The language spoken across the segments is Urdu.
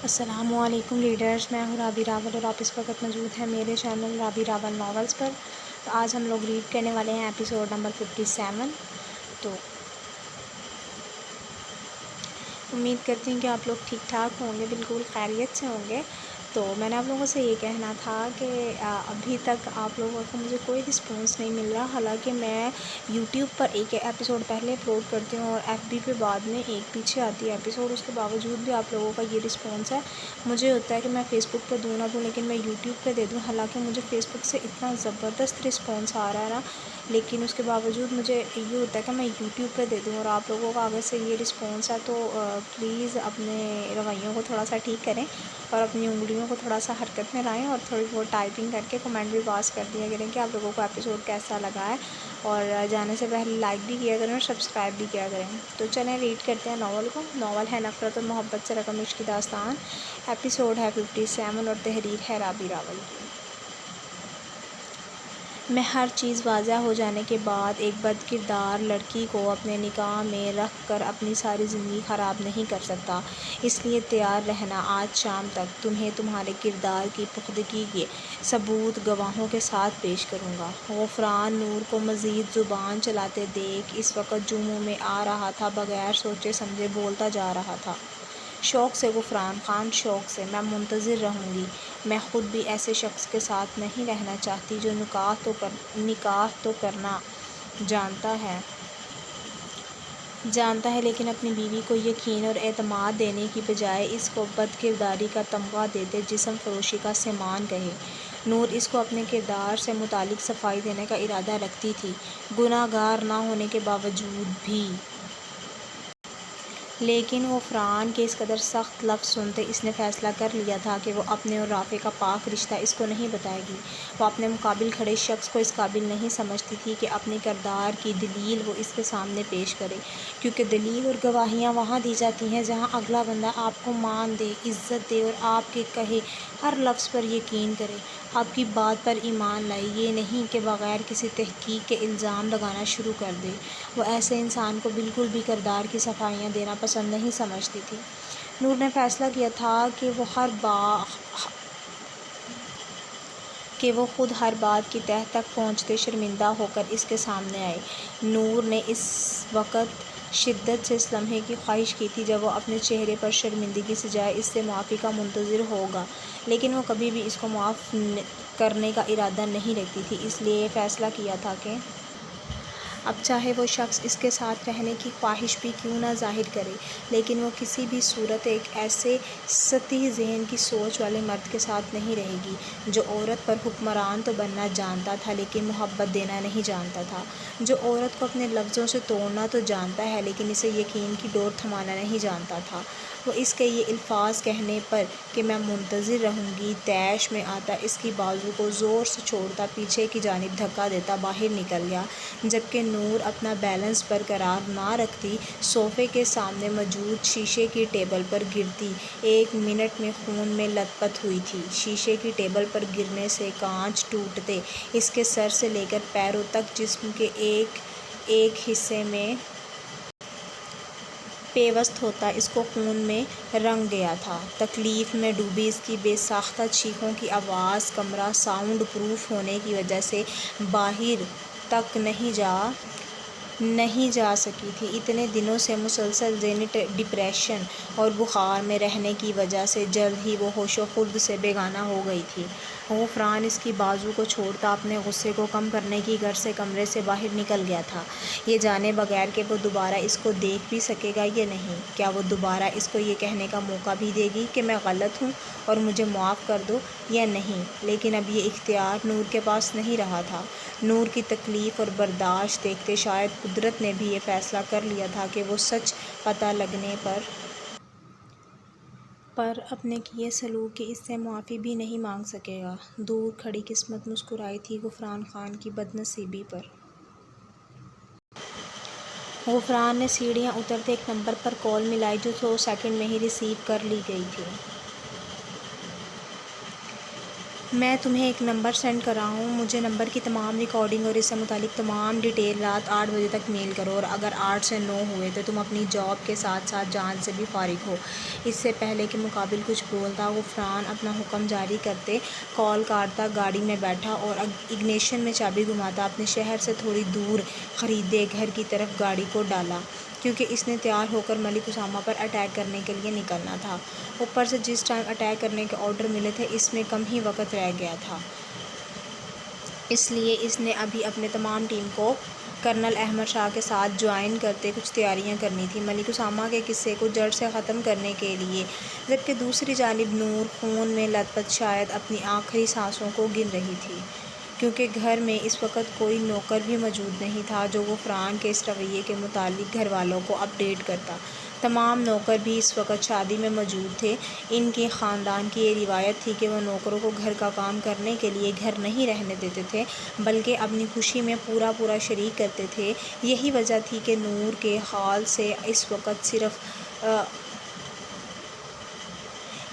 السلام علیکم لیڈرز، میں ہوں رابی راول اور آپ اس وقت موجود ہیں میرے چینل رابی راول ناولز پر۔ تو آج ہم لوگ ریڈ کرنے والے ہیں ایپیسوڈ نمبر 57۔ تو امید کرتی ہوں کہ آپ لوگ ٹھیک ٹھاک ہوں گے، بالکل خیریت سے ہوں گے۔ تو میں نے آپ لوگوں سے یہ کہنا تھا کہ ابھی تک آپ لوگوں کو مجھے کوئی رسپانس نہیں مل رہا، حالانکہ میں یوٹیوب پر ایک ایپیسوڈ پہلے اپلوڈ کرتی ہوں اور ایف بی پہ بعد میں ایک پیچھے آتی ہے ایپیسوڈ، اس کے باوجود بھی آپ لوگوں کا یہ رسپانس ہے۔ مجھے ہوتا ہے کہ میں فیس بک پہ دوں نہ دوں، لیکن میں یوٹیوب پہ دے دوں، حالانکہ مجھے فیس بک سے اتنا زبردست رسپانس آ رہا ہے نا، لیکن اس کے باوجود مجھے یہ ہوتا ہے کہ میں یوٹیوب پہ دے دوں اور آپ لوگوں کا آگے سے یہ رسپانس ہے۔ تو پلیز اپنے رویوں کو تھوڑا سا ٹھیک کریں اور اپنی انگلیوں کو تھوڑا سا حرکت میں لائیں اور تھوڑی بہت ٹائپنگ کر کے کمنٹ بھی پاس کر دیا کریں کہ آپ لوگوں کو ایپیسوڈ کیسا لگا ہے، اور جانے سے پہلے لائک بھی کیا کریں اور سبسکرائب بھی کیا کریں۔ تو چلیں ریڈ کرتے ہیں ناول کو۔ ناول ہے نفرت اور محبت سے رقم عشق کی داستان، ایپیسوڈ ہے 57 اور تحریر ہے رابی راول کی۔ میں ہر چیز واضح ہو جانے کے بعد ایک بد کردار لڑکی کو اپنے نکاح میں رکھ کر اپنی ساری زندگی خراب نہیں کر سکتا، اس لیے تیار رہنا، آج شام تک تمہیں تمہارے کردار کی پختگی کے ثبوت گواہوں کے ساتھ پیش کروں گا۔ غفران نور کو مزید زبان چلاتے دیکھ اس وقت جو منہ میں آ رہا تھا بغیر سوچے سمجھے بولتا جا رہا تھا۔ شوق سے غفران خان، شوق سے، میں منتظر رہوں گی۔ میں خود بھی ایسے شخص کے ساتھ نہیں رہنا چاہتی جو نکاح تو کرنا جانتا ہے لیکن اپنی بیوی کو یقین اور اعتماد دینے کی بجائے اس کو بد کرداری کا تمغہ دیتے جسم فروشی کا سامان کہے۔ نور اس کو اپنے کردار سے متعلق صفائی دینے کا ارادہ رکھتی تھی، گناہ گار نہ ہونے کے باوجود بھی، لیکن غفران کے اس قدر سخت لفظ سنتے اس نے فیصلہ کر لیا تھا کہ وہ اپنے اور رافع کا پاک رشتہ اس کو نہیں بتائے گی۔ وہ اپنے مقابل کھڑے شخص کو اس قابل نہیں سمجھتی تھی کہ اپنے کردار کی دلیل وہ اس کے سامنے پیش کرے، کیونکہ دلیل اور گواہیاں وہاں دی جاتی ہیں جہاں اگلا بندہ آپ کو مان دے، عزت دے اور آپ کے کہے ہر لفظ پر یقین کرے، آپ کی بات پر ایمان لائے، یہ نہیں کہ بغیر کسی تحقیق کے الزام لگانا شروع کر دے۔ وہ ایسے انسان کو بالکل بھی کردار کی صفائیاں دینا پسند نہیں سمجھتی تھی۔ نور نے فیصلہ کیا تھا کہ وہ خود ہر بات کی تہہ تک پہنچتے شرمندہ ہو کر اس کے سامنے آئے۔ نور نے اس وقت شدت سے اس لمحے کی خواہش کی تھی جب وہ اپنے چہرے پر شرمندگی سے جائے اس سے معافی کا منتظر ہوگا، لیکن وہ کبھی بھی اس کو معاف کرنے کا ارادہ نہیں رکھتی تھی، اس لیے یہ فیصلہ کیا تھا کہ اب چاہے وہ شخص اس کے ساتھ رہنے کی خواہش بھی کیوں نہ ظاہر کرے، لیکن وہ کسی بھی صورت ایک ایسے سطحی ذہن کی سوچ والے مرد کے ساتھ نہیں رہے گی جو عورت پر حکمران تو بننا جانتا تھا لیکن محبت دینا نہیں جانتا تھا، جو عورت کو اپنے لفظوں سے توڑنا تو جانتا ہے لیکن اسے یقین کی ڈور تھمانا نہیں جانتا تھا۔ وہ اس کے یہ الفاظ کہنے پر کہ میں منتظر رہوں گی طیش میں آتا، اس کی بازو کو زور سے چھوڑتا پیچھے کی جانب دھکا دیتا باہر نکل گیا، جبکہ نور اپنا بیلنس برقرار نہ رکھتی صوفے کے سامنے موجود شیشے کی ٹیبل پر گرتی۔ 1 منٹ میں خون میں لت پت ہوئی تھی۔ شیشے کی ٹیبل پر گرنے سے کانچ ٹوٹتے، اس کے سر سے لے کر پیروں تک جسم کے ایک ایک حصے میں پیوست ہوتا اس کو خون میں رنگ گیا تھا۔ تکلیف میں ڈوبی اس کی بے ساختہ چیخوں کی آواز کمرہ ساؤنڈ پروف ہونے کی وجہ سے باہر تک نہیں جا سکی تھی۔ اتنے دنوں سے مسلسل ذہنی ڈپریشن اور بخار میں رہنے کی وجہ سے جلد ہی وہ ہوش و خرد سے بیگانہ ہو گئی تھی۔ غفران اس کی بازو کو چھوڑتا اپنے غصے کو کم کرنے کی غرض سے کمرے سے باہر نکل گیا تھا، یہ جانے بغیر کہ وہ دوبارہ اس کو دیکھ بھی سکے گا یا نہیں۔ کیا وہ دوبارہ اس کو یہ کہنے کا موقع بھی دے گی کہ میں غلط ہوں اور مجھے معاف کر دو یا نہیں؟ لیکن اب یہ اختیار نور کے پاس نہیں رہا تھا۔ نور کی تکلیف اور برداشت دیکھتے شاید قدرت نے بھی یہ فیصلہ کر لیا تھا کہ وہ سچ پتہ لگنے پر اپنے کیے سلوک کی اس سے معافی بھی نہیں مانگ سکے گا۔ دور کھڑی قسمت مسکرائی تھی غفران خان کی بد نصیبی پر۔ غفران نے سیڑھیاں اترتے ایک نمبر پر کال ملائی جو 100 سیکنڈ میں ہی ریسیو کر لی گئی تھی۔ میں تمہیں ایک نمبر سینڈ کر رہا ہوں، مجھے نمبر کی تمام ریکارڈنگ اور اس سے متعلق تمام ڈیٹیل رات 8 بجے تک میل کرو، اور اگر 8 سے 9 ہوئے تو تم اپنی جاب کے ساتھ ساتھ جان سے بھی فارغ ہو۔ اس سے پہلے کہ مقابل کچھ بولتا، غفران اپنا حکم جاری کرتے کال کاٹتا، گاڑی میں بیٹھا اور اگنیشن میں چابی گھماتا اپنے شہر سے تھوڑی دور خریدے گھر کی طرف گاڑی کو ڈالا، کیونکہ اس نے تیار ہو کر ملک اسامہ پر اٹیک کرنے کے لیے نکلنا تھا۔ اوپر سے جس ٹائم اٹیک کرنے کے آرڈر ملے تھے اس میں کم ہی وقت رہ گیا تھا، اس لیے اس نے ابھی اپنے تمام ٹیم کو کرنل احمد شاہ کے ساتھ جوائن کرتے کچھ تیاریاں کرنی تھیں ملک اسامہ کے قصے کو جڑ سے ختم کرنے کے لیے، جبکہ دوسری جانب نور خون میں لت پت شاید اپنی آخری سانسوں کو گن رہی تھی، کیونکہ گھر میں اس وقت کوئی نوکر بھی موجود نہیں تھا جو غفران کے اس رویے کے متعلق گھر والوں کو اپ ڈیٹ کرتا۔ تمام نوکر بھی اس وقت شادی میں موجود تھے۔ ان کے خاندان کی یہ روایت تھی کہ وہ نوکروں کو گھر کا کام کرنے کے لیے گھر نہیں رہنے دیتے تھے، بلکہ اپنی خوشی میں پورا شریک کرتے تھے۔ یہی وجہ تھی کہ نور کے حال سے اس وقت صرف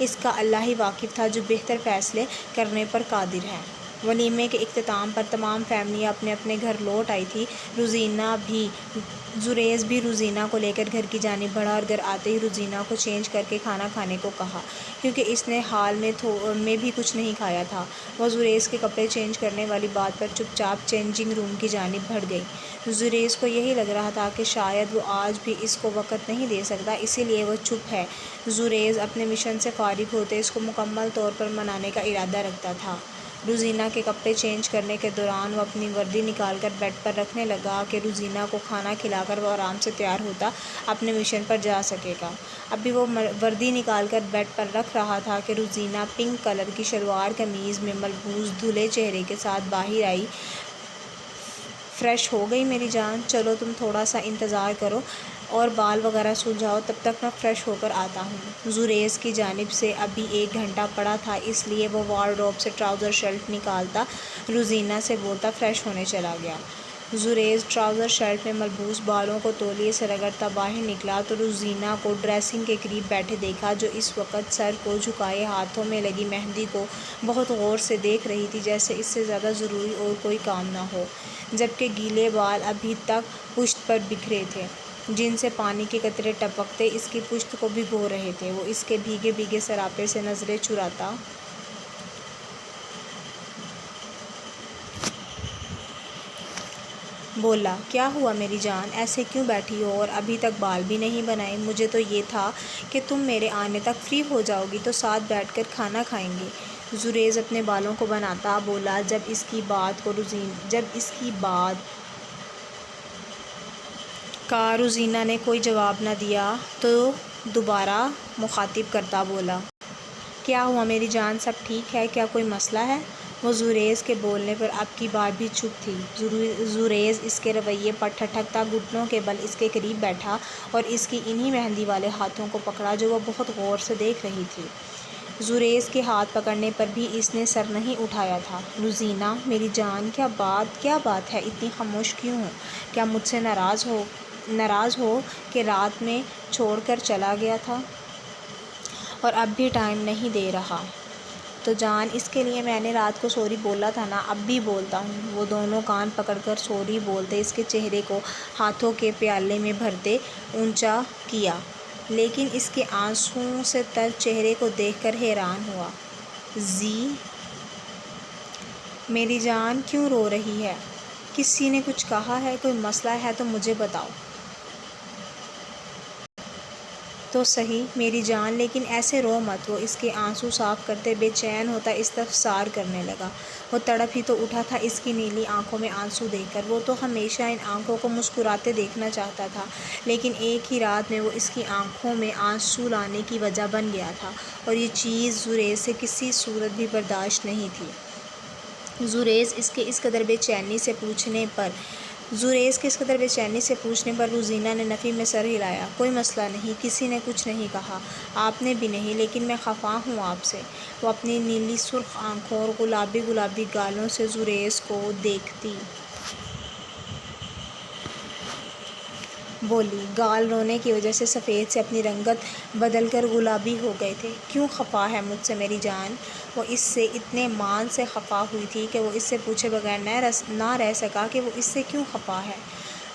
اس کا اللہ ہی واقف تھا جو بہتر فیصلے کرنے پر قادر ہے۔ ولیمے کے اختتام پر تمام فیملیاں اپنے اپنے گھر لوٹ آئی تھیں۔ زریز بھی روزینہ کو لے کر گھر کی جانب بڑھا، اور گھر آتے ہی روزینہ کو چینج کر کے کھانا کھانے کو کہا، کیونکہ اس نے حال میں بھی کچھ نہیں کھایا تھا۔ وہ زریز کے کپڑے چینج کرنے والی بات پر چپ چاپ چینجنگ روم کی جانب بڑھ گئی۔ زریز کو یہی لگ رہا تھا کہ شاید وہ آج بھی اس کو وقت نہیں دے سکتا، اسی لیے وہ چپ ہے۔ زریز اپنے مشن سے فارغ ہوتے اس کو مکمل طور پر منانے کا ارادہ رکھتا تھا۔ روزینہ کے کپڑے چینج کرنے کے دوران وہ اپنی وردی نکال کر بیڈ پر رکھنے لگا کہ روزینہ کو کھانا کھلا کر وہ آرام سے تیار ہوتا اپنے مشن پر جا سکے گا۔ ابھی وہ وردی نکال کر بیڈ پر رکھ رہا تھا کہ روزینہ پنک کلر کی شلوار قمیض میں ملبوس دھلے چہرے کے ساتھ باہر آئی۔ فریش ہو گئی میری جان؟ چلو تم تھوڑا سا انتظار کرو اور بال وغیرہ سلجھاؤ، تب تک میں فریش ہو کر آتا ہوں۔ زریز کی جانب سے ابھی 1 گھنٹہ پڑا تھا، اس لیے وہ وارڈروب سے ٹراؤزر شرٹ نکالتا روزینہ سے بولتا فریش ہونے چلا گیا۔ زریز ٹراؤزر شرٹ میں ملبوس بالوں کو تولیے سے رگڑتا باہر نکلا تو روزینہ کو ڈریسنگ کے قریب بیٹھے دیکھا، جو اس وقت سر کو جھکائے ہاتھوں میں لگی مہندی کو بہت غور سے دیکھ رہی تھی، جیسے اس سے زیادہ ضروری اور کوئی کام نہ ہو، جبکہ گیلے بال ابھی تک پشت پر بکھرے تھے جن سے پانی کے قطرے ٹپکتے اس کی پشت کو بھگو رہے تھے۔ وہ اس کے بھیگے بھیگے سراپے سے نظریں چراتا بولا، کیا ہوا میری جان؟ ایسے کیوں بیٹھی ہو اور ابھی تک بال بھی نہیں بنائے؟ مجھے تو یہ تھا کہ تم میرے آنے تک فری ہو جاؤ گی تو ساتھ بیٹھ کر کھانا کھائیں گے۔ زریز اپنے بالوں کو بناتا بولا۔ جب اس کی بات کا روزینہ نے کوئی جواب نہ دیا تو دوبارہ مخاطب کرتا بولا، کیا ہوا میری جان؟ سب ٹھیک ہے؟ کیا کوئی مسئلہ ہے؟ وہ زریز کے بولنے پر اب کی بار بھی چپ تھی۔ زریز اس کے رویے پر ٹھٹکتا گھٹنوں کے بل اس کے قریب بیٹھا اور اس کی انہی مہندی والے ہاتھوں کو پکڑا جو وہ بہت غور سے دیکھ رہی تھی۔ زریز کے ہاتھ پکڑنے پر بھی اس نے سر نہیں اٹھایا تھا۔ روزینہ میری جان، کیا بات ہے؟ اتنی خاموش کیوں ہو؟ کیا مجھ سے ناراض ہو کہ رات میں چھوڑ کر چلا گیا تھا اور اب بھی ٹائم نہیں دے رہا؟ تو جان، اس کے لیے میں نے رات کو سوری بولا تھا نا، اب بھی بولتا ہوں۔ وہ دونوں کان پکڑ کر سوری بولتے اس کے چہرے کو ہاتھوں کے پیالے میں بھرتے اونچا کیا، لیکن اس کے آنسوؤں سے تر چہرے کو دیکھ کر حیران ہوا۔ میری جان کیوں رو رہی ہے؟ کسی نے کچھ کہا ہے؟ کوئی مسئلہ ہے تو مجھے بتاؤ تو صحیح میری جان، لیکن ایسے رو مت۔ وہ اس کے آنسو صاف کرتے بے چین ہوتا استفسار کرنے لگا۔ وہ تڑپ ہی تو اٹھا تھا اس کی نیلی آنکھوں میں آنسو دیکھ کر۔ وہ تو ہمیشہ ان آنکھوں کو مسکراتے دیکھنا چاہتا تھا، لیکن ایک ہی رات میں وہ اس کی آنکھوں میں آنسو لانے کی وجہ بن گیا تھا، اور یہ چیز زریز سے کسی صورت بھی برداشت نہیں تھی۔ زریز کے اس قدر بے چینی سے پوچھنے پر روزینہ نے نفی میں سر ہلایا۔ کوئی مسئلہ نہیں، کسی نے کچھ نہیں کہا، آپ نے بھی نہیں، لیکن میں خفا ہوں آپ سے۔ وہ اپنی نیلی سرخ آنکھوں اور گلابی گالوں سے زریز کو دیکھتی بولی۔ گال رونے کی وجہ سے سفید سے اپنی رنگت بدل کر گلابی ہو گئے تھے۔ کیوں خفا ہے مجھ سے میری جان؟ وہ اس سے اتنے مان سے خفا ہوئی تھی کہ وہ اس سے پوچھے بغیر نہ رہ سکا کہ وہ اس سے کیوں خفا ہے۔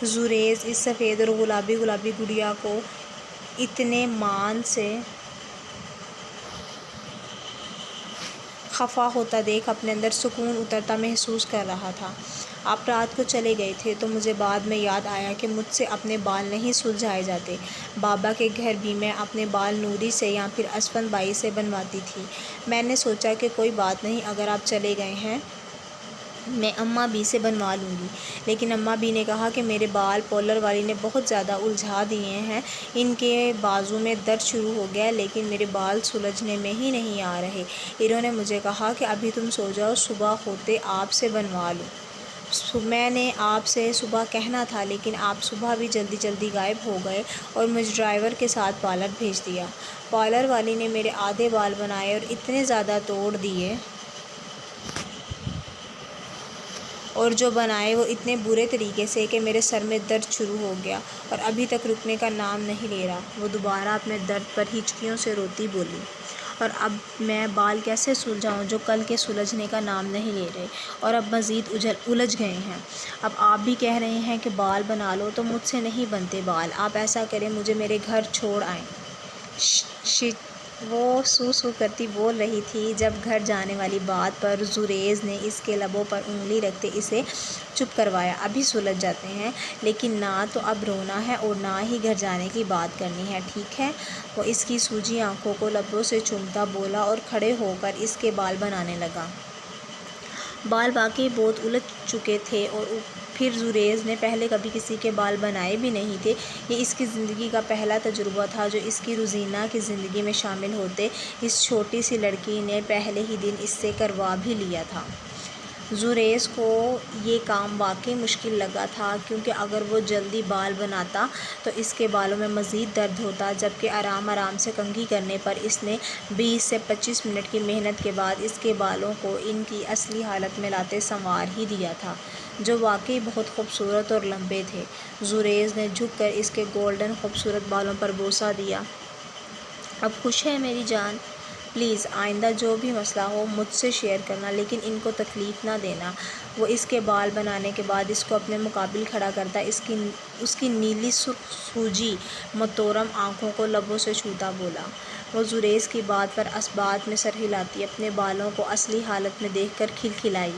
زریز اس سفید اور گلابی گڑیا کو اتنے مان سے خفا ہوتا دیکھ اپنے اندر سکون اترتا محسوس کر رہا تھا۔ آپ رات کو چلے گئے تھے تو مجھے بعد میں یاد آیا کہ مجھ سے اپنے بال نہیں سلجھائے جاتے۔ بابا کے گھر بھی میں اپنے بال نوری سے یا پھر اسفند بائی سے بنواتی تھی۔ میں نے سوچا کہ کوئی بات نہیں، اگر آپ چلے گئے ہیں میں اماں بی سے بنوا لوں گی، لیکن اماں بی نے کہا کہ میرے بال پارلر والی نے بہت زیادہ الجھا دیے ہیں، ان کے بازو میں درد شروع ہو گیا ہے، لیکن میرے بال سلجھنے میں ہی نہیں آ رہے۔ انہوں نے مجھے کہا کہ ابھی تم سو جاؤ، صبح ہوتے آپ سے بنوا لوں۔ میں نے آپ سے صبح کہنا تھا، لیکن آپ صبح بھی جلدی غائب ہو گئے اور مجھے ڈرائیور کے ساتھ پارلر بھیج دیا۔ پارلر والی نے میرے آدھے بال بنائے اور اتنے زیادہ توڑ دیے، اور جو بنائے وہ اتنے برے طریقے سے کہ میرے سر میں درد شروع ہو گیا اور ابھی تک رکنے کا نام نہیں لے رہا۔ وہ دوبارہ اپنے درد پر ہچکیوں سے روتی بولی، اور اب میں بال کیسے سلجھاؤں جو کل کے سلجھنے کا نام نہیں لے رہے اور اب مزید الجھ گئے ہیں۔ اب آپ بھی کہہ رہے ہیں کہ بال بنا لو، تو مجھ سے نہیں بنتے بال۔ آپ ایسا کریں، مجھے میرے گھر چھوڑ آئیں۔ وہ سو کرتی بول رہی تھی جب گھر جانے والی بات پر زریز نے اس کے لبوں پر انگلی رکھتے اسے چپ کروایا۔ ابھی سلجھ جاتے ہیں، لیکن نہ تو اب رونا ہے اور نہ ہی گھر جانے کی بات کرنی ہے، ٹھیک ہے؟ وہ اس کی سوجی آنکھوں کو لبوں سے چومتا بولا اور کھڑے ہو کر اس کے بال بنانے لگا۔ بال واقعی بہت الجھ چکے تھے، اور پھر زریز نے پہلے کبھی کسی کے بال بنائے بھی نہیں تھے۔ یہ اس کی زندگی کا پہلا تجربہ تھا جو اس کی روزینہ کی زندگی میں شامل ہوتے اس چھوٹی سی لڑکی نے پہلے ہی دن اس سے کروا بھی لیا تھا۔ زریز کو یہ کام واقعی مشکل لگا تھا، کیونکہ اگر وہ جلدی بال بناتا تو اس کے بالوں میں مزید درد ہوتا، جبکہ آرام سے کنگھی کرنے پر اس نے 20 سے 25 منٹ کی محنت کے بعد اس کے بالوں کو ان کی اصلی حالت میں لاتے سنوار ہی دیا تھا، جو واقعی بہت خوبصورت اور لمبے تھے۔ زریز نے جھک کر اس کے گولڈن خوبصورت بالوں پر بوسہ دیا۔ اب خوش ہے میری جان؟ پلیز آئندہ جو بھی مسئلہ ہو مجھ سے شیئر کرنا، لیکن ان کو تکلیف نہ دینا۔ وہ اس کے بال بنانے کے بعد اس کو اپنے مقابل کھڑا کرتا اس کی نیلی سرخ سوجی متورم آنکھوں کو لبوں سے چھوتا بولا۔ وہ زریز کی بات پر بات میں سر ہلاتی اپنے بالوں کو اصلی حالت میں دیکھ کر کھلکھلائی۔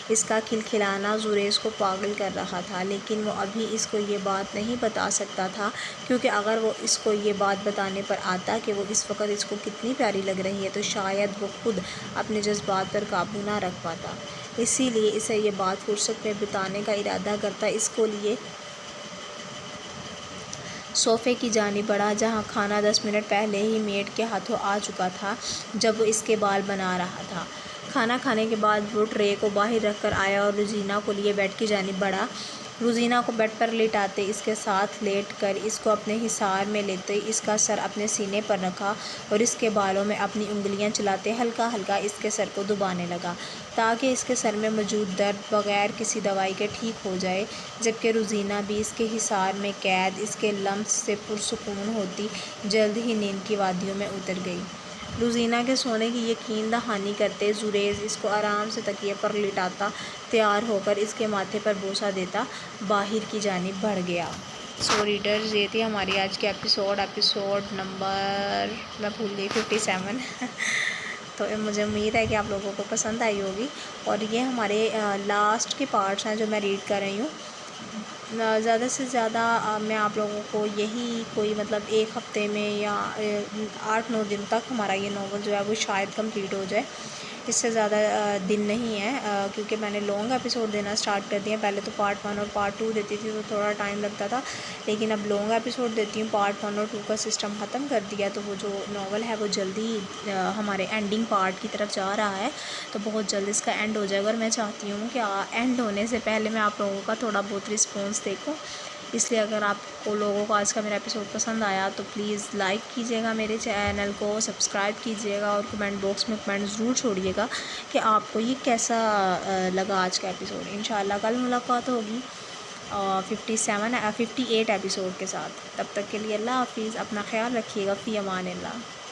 اس کا کھلکھلانا زریز کو پاگل کر رہا تھا، لیکن وہ ابھی اس کو یہ بات نہیں بتا سکتا تھا، کیونکہ اگر وہ اس کو یہ بات بتانے پر آتا کہ وہ اس وقت اس کو کتنی پیاری لگ رہی ہے تو شاید وہ خود اپنے جذبات پر قابو نہ رکھ پاتا۔ اسی لیے اسے یہ بات فرصت میں بتانے کا ارادہ کرتا اس کو لیے صوفے کی جانب بڑھا، جہاں کھانا 10 منٹ پہلے ہی میڈ کے ہاتھوں آ چکا تھا جب وہ اس کے بال بنا رہا تھا۔ کھانا کھانے کے بعد وہ ٹرے کو باہر رکھ کر آیا اور روزینہ کو لیے بیڈ کی جانب بڑھا۔ روزینہ کو بیڈ پر لٹاتے اس کے ساتھ لیٹ کر اس کو اپنے حصار میں لیتے اس کا سر اپنے سینے پر رکھا اور اس کے بالوں میں اپنی انگلیاں چلاتے ہلکا اس کے سر کو دبانے لگا، تاکہ اس کے سر میں موجود درد بغیر کسی دوائی کے ٹھیک ہو جائے، جبکہ روزینہ بھی اس کے حصار میں قید اس کے لمس سے پرسکون ہوتی جلد ہی نیند کی وادیوں میں اتر گئی۔ روزینہ کے سونے کی یقین دہانی کرتے زریز اس کو آرام سے تکیے پر لٹاتا تیار ہو کر اس کے ماتھے پر بوسہ دیتا باہر کی جانب بڑھ گیا۔ سو ریڈرز، یہ تھی ہماری آج کی ایپیسوڈ نمبر میں بھول گئی 57 تو مجھے امید ہے کہ آپ لوگوں کو پسند آئی ہوگی، اور یہ ہمارے لاسٹ کے پارٹس ہیں جو میں ریڈ کر رہی ہوں۔ زیادہ سے زیادہ میں آپ لوگوں کو یہی کوئی مطلب ایک ہفتے میں یا 8-9 دن تک ہمارا یہ ناول جو ہے وہ شاید کمپلیٹ ہو جائے، اس سے زیادہ دن نہیں ہے، کیونکہ میں نے لانگ ایپیسوڈ دینا سٹارٹ کر دیا۔ پہلے تو پارٹ 1 اور پارٹ 2 دیتی تھی تو تھوڑا ٹائم لگتا تھا، لیکن اب لانگ ایپیسوڈ دیتی ہوں۔ پارٹ 1 اور 2 کا سسٹم ختم کر دیا، تو وہ جو ناول ہے وہ جلدی ہمارے اینڈنگ پارٹ کی طرف جا رہا ہے، تو بہت جلد اس کا اینڈ ہو جائے گا، اور میں چاہتی ہوں کہ اینڈ ہونے سے پہلے میں آپ لوگوں کا تھوڑا بہت رسپانس دیکھوں۔ اس لیے اگر آپ کو لوگوں کو آج کا میرا ایپیسوڈ پسند آیا تو پلیز لائک کیجیے گا میرے چینل کو، سبسکرائب کیجیے گا، اور کمنٹ باکس میں کمنٹ ضرور چھوڑیے گا کہ آپ کو یہ کیسا لگا آج کا ایپیسوڈ۔ انشاءاللہ کل ملاقات ہوگی۔ 58 ایپیسوڈ کے ساتھ. تب تک کے لیے اللہ حافظ، اپنا خیال رکھیے گا. فی امان اللہ.